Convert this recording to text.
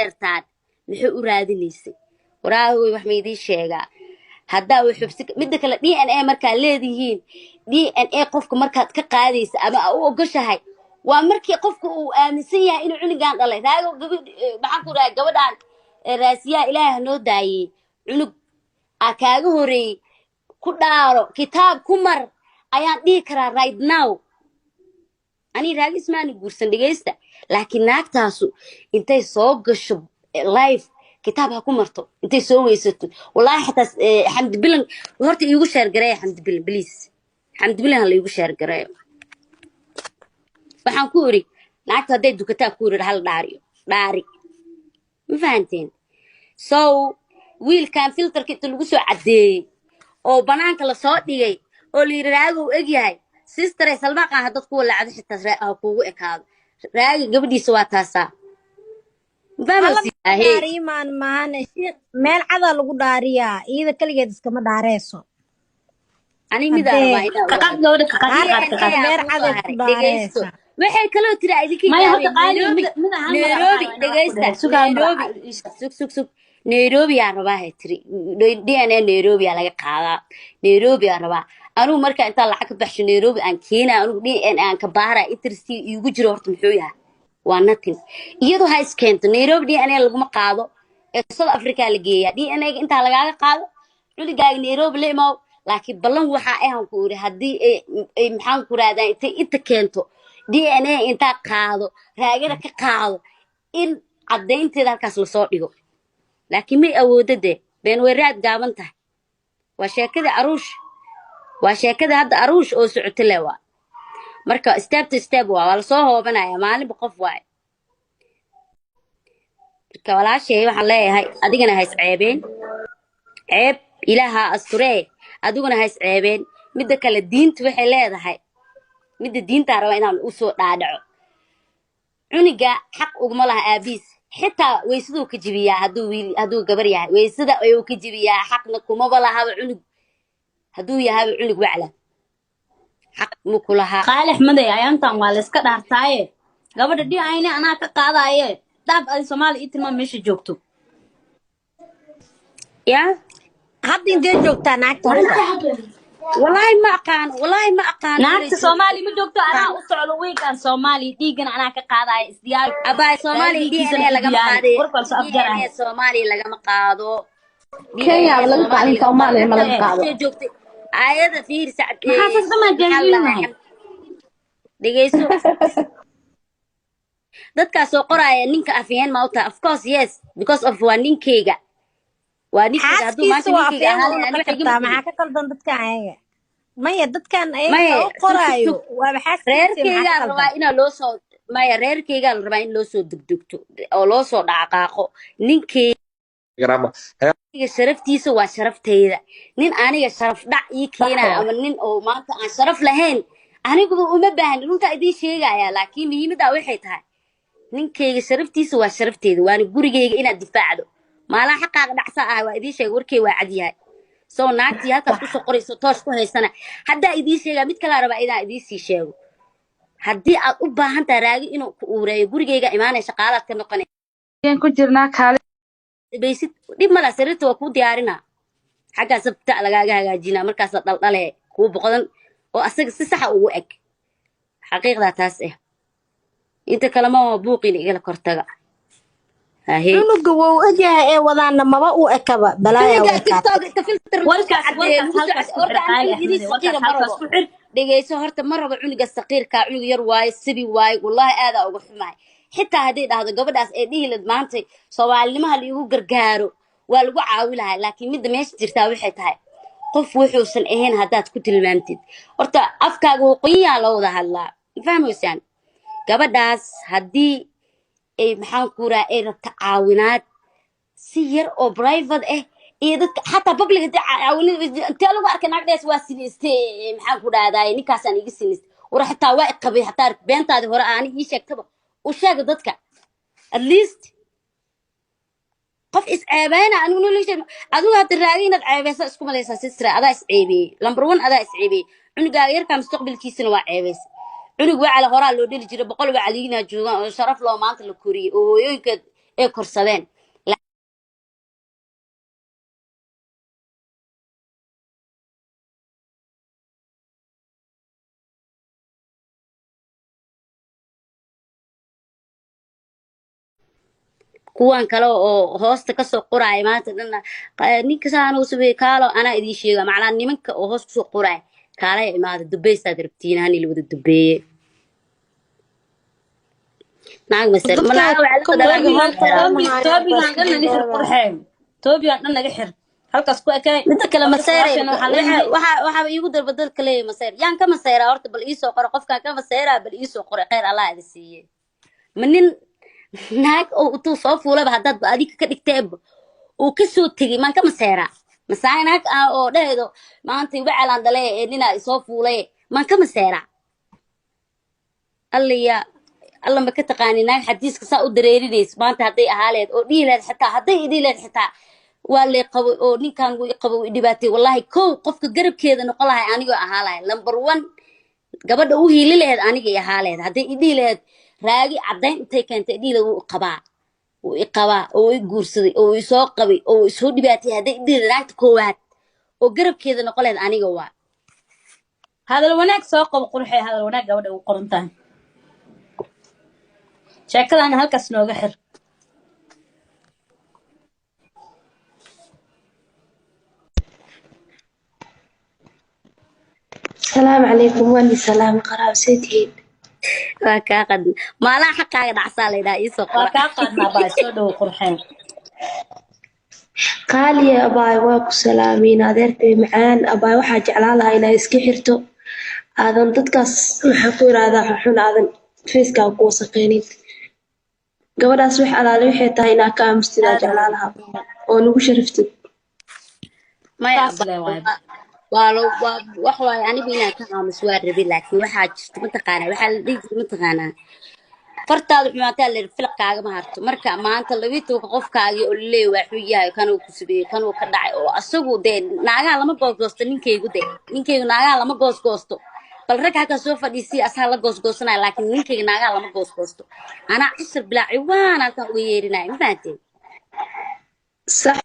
deertaan muxuu u raadinaysay waraahoy wax ma idiin sheegaa haddaa way xubsi midda kale DNA markaa leedihiin DNA qofka markaad ka qaadaysa ama u ogoshahay waa markii qofka uu aaminsan yahay inuu cunugan dhalay raago maxaan ku raay gabadhan raasiyaa ilaahay noo daayay cunug aa kaaga horeeyay ku dhaaro kitaab ku mar ayaan dhihi karaa right now ani raagi ismaani guursan dhageysta laakiin naagtaasu intay soo gasho live كتاب هكون مرتو انت سوي ستو والله حتى حمد بلن هرت يوغو شير غراي حمد بلن بليز حمد بلن هلا يوغو شير غراي waxaan ku iri naagta haday dukataa ku iri hal dhaari ma fahanteen so wiilkan filterka inta lagu soo cadeeyay oo banaanka la soo dhigay oo la yiri raago u eg yahay sister ay salmaaqan hadad ku walaacdo xitaa kuugu ekaado raaga gabadhiisa waa taasaa Dariman maana meel cada lagu dhaariyaa iyada kaligeed iskama dhaareyso ani mid arba ida qaqad gabadha qaqad meel cada ku dhaareyso waxay kala tira idinka Nairobi dhageysta sug Nairobi yaa rabaa hay tiri DNA Nairobi yaa laga qaadaa Nairobi yaa rabaa anu marka inta lacag ka baxsho Nairobi aan keenaa anu DNA aan ka baara interest igu jiro horta muxuu yahay waa nothing iyadoo ha iskento Nairobi DNA laguma qaado ee South Africa la geeyaa DNA inta lagaaga qaado culigaaga Nairobi la imaw laakiin ballan waxa ay aan ku iri hadii ay maxaan ku raadaan inta keento DNA inta qaado raagada ka qaado in cadeynteeda halkaas la soo dhigo laakiin may awoodade been weeraad gaaban tahay waa sheekada aruush waa sheekada hadda aruush oo socoto leewa marka step to step waa la soo hoobanaya maalin qof waay marka walaashay waxaan leeyahay adigana ha isceebeen ceeb ilaaha asturee adiguna ha isceebeen midda kale diintu waxay leedahay midda diinta raba inaan u soo dhaadhaco cuniga xaq uguma laha aabiis xitaa weysaduu ka jibiyaa haduu gabar yahay weysada ayuu ka jibiyaa xaqna kuma balaha cunug haduu yahay cunug wacla حق مكلها قالح مدى أيامتان والسكت هرتاية قبل دي عيني أنا كقاضية داب أي سومالي إنتما مش جوكتو يا hadda intee joogtaa naagta والله ما أقان naagta Soomaali ma joogto anaa u socdo weekan Soomaali dhiigan anaa ka qaadaya isdiyaar abaa Soomaali DNA lagama qaado Soomaali lagama qaado Kenya laga qaado Soomaali ma laga qaado ayada fiir sacad maxaa sama jeelinahay dhageyso dadka soo qoraya ninka afyeen ma uta of course yes because of waa ninkeyga haduu maanta ninkeyga maxaa ka qaldan dadka ayaga maya dadkan ayaga oo qoraayo waa reerkeyga rabaa in loo soo reerkeyga rabaa in loo soo degdegto oo loo soo dhaqaaqo ninkeyga sharaftiisa waa sharafteyda nin aniga sharaf dhac ii keenaa ama nin oo maanta aan sharaf lahayn anigu uma baahan runta idin sheegaya laakiin muhiimada waxay tahay ninkeyga sharaftiisa waa sharafteyda waana gurigeyga inaad difaacdo maala xaqaaga dhacsa ah waa idin sheeg warkay waa cad yahay soo naagtii halkaas ku soo qorayso toos ku haysana hadda idin sheega mid kala raba inaan idin sii sheego haddii aad u baahan tahay raagi inuu ku uureeyo gurigeyga imaanay shaqaalaad ka noqonay ku jirnaa kaale بيسيت دي ملا سرت وكو ديارنا حاجة سبت لقاها جينا مركز طلع كو بقدن وأسق سسحة ووقك حقيقة تاسه أنت كلامه بوقي نقول كرتجع هاي إنه جو وجه وضعنا ما بقوا أكبا بلايا دقي سهرت مرة بعوني الصغير كعوني يرواي السبي واي والله هذا أقول معي حتى هذا قبل أسئله لدمانتي سواء اللي ما اللي هو جرجارو والوعى ولا لكن مد ما يشتري تاوي حتى قف وحوس الإهين هذات كتل المنتد ورتا أفكار وقية لو ذا هلا فهموا سان قبل هدي محن كورة التعاونات سير أو برايفت حتى ببلغ تعاونات تلو أركن عقدس واسينست محن كورة هذا نكاسان يجسينست وراح تواقع قبل حتى بنت هذا هراء أنا يشك تبا وشاق ضدك at least قف إسعابنا أنا نقول ليش أدوها تراجعين العابس اسكم ليس سسرة هذا إسعابي number one هذا إسعابي عنق غير كم مستقبل كيسن وعابس عنق وعلى هراء لو دل جرب بقول وعلينا جوا شرف لو ما أنت الكوري وينك ee korsadeen kuwan kale oo hoosta ka soo qoraay maanta dhanna ninka saano sameey kaalo ana idin sheega macnaa nimanka oo hoos ku soo qoraay kaala imaada dubaysaad rabtiin hani la wada dubeeye naag masar ma naag waxa la qadaraa toobigan dhan naga xir qurxeen toobigan dhan naga xir halkaas ku ekay midda kale maseer waxa iigu dalbadal kale maseer yaan ka maseera horta bal ii soo qoro qofka ka maseera bal ii soo qoro khayr Allah adi siiye manin naag oo uu soo fuulaba hadad ba adiga ka dhigteeb oo ka soo tagay man ka maseera masaay naag oo dheedo maanta wacalan dale ee nina soo fuulay man ka maseera alliya alla ma ka taqaani naag xadiiska saa u dareerinays maanta haday ahaaleed oo dhiileed xitaa haday idileed xitaa waa la qabo oo ninkan uu qabo dhibaatay wallahi kow qofka garabkeeda noqon lahay anigoo ahaalahay number 1 gabadha uu hiili lahayd aniga ay ahaaleed haday idileed raagi cadayn intay keentay dhiila uu qabaa oo ay guursaday oo ay soo qabay oo ay soo dhibaatay haday idileed naagta koowaad oo garabkeeda noqon lahayd aniga waa hadal wanaag soo qabo qurxay hadal wanaag gabadha ugu qorantahay sheekadan halkaas nooga xir السلام عليكم واني سلام قراب سيدين وكاقد ما لا حقا دعسا ليدا يسو waa kaa qaadnaa baa soo dhow qurxeen قال يا أباي واكو سلامين أديرتي معان أباي وحا جعلالها إنا إسكي حرتو آذان تدكاس محاكوير هذا ححون آذان فيسكا وقوسقينين قبل وح على لوحي تاينا كامستنا جعلالها ونوغو شرفتي ما يا والله waxa anigu inaan ka qaamis waa rabi laakiin waxa jirta mataqaana waxa la dhigi mataqaana fartaadu xumaatay la filqaaga ma harto marka maanta labito qofkaaga oo leeyahay wuxuu yahay kan uu ku sabeeyay kan uu ka dhacay oo asagu deen naagaha lama goosgoosto ninkeygu naagaha lama goosgoosto bal rag halka soo fadhiisi asaa la goosgoosanaay laakiin ninkeyga naagaha lama goosgoosto ana cusub bilaa ciwaan halka ugu yeerinay ma fahanteen صح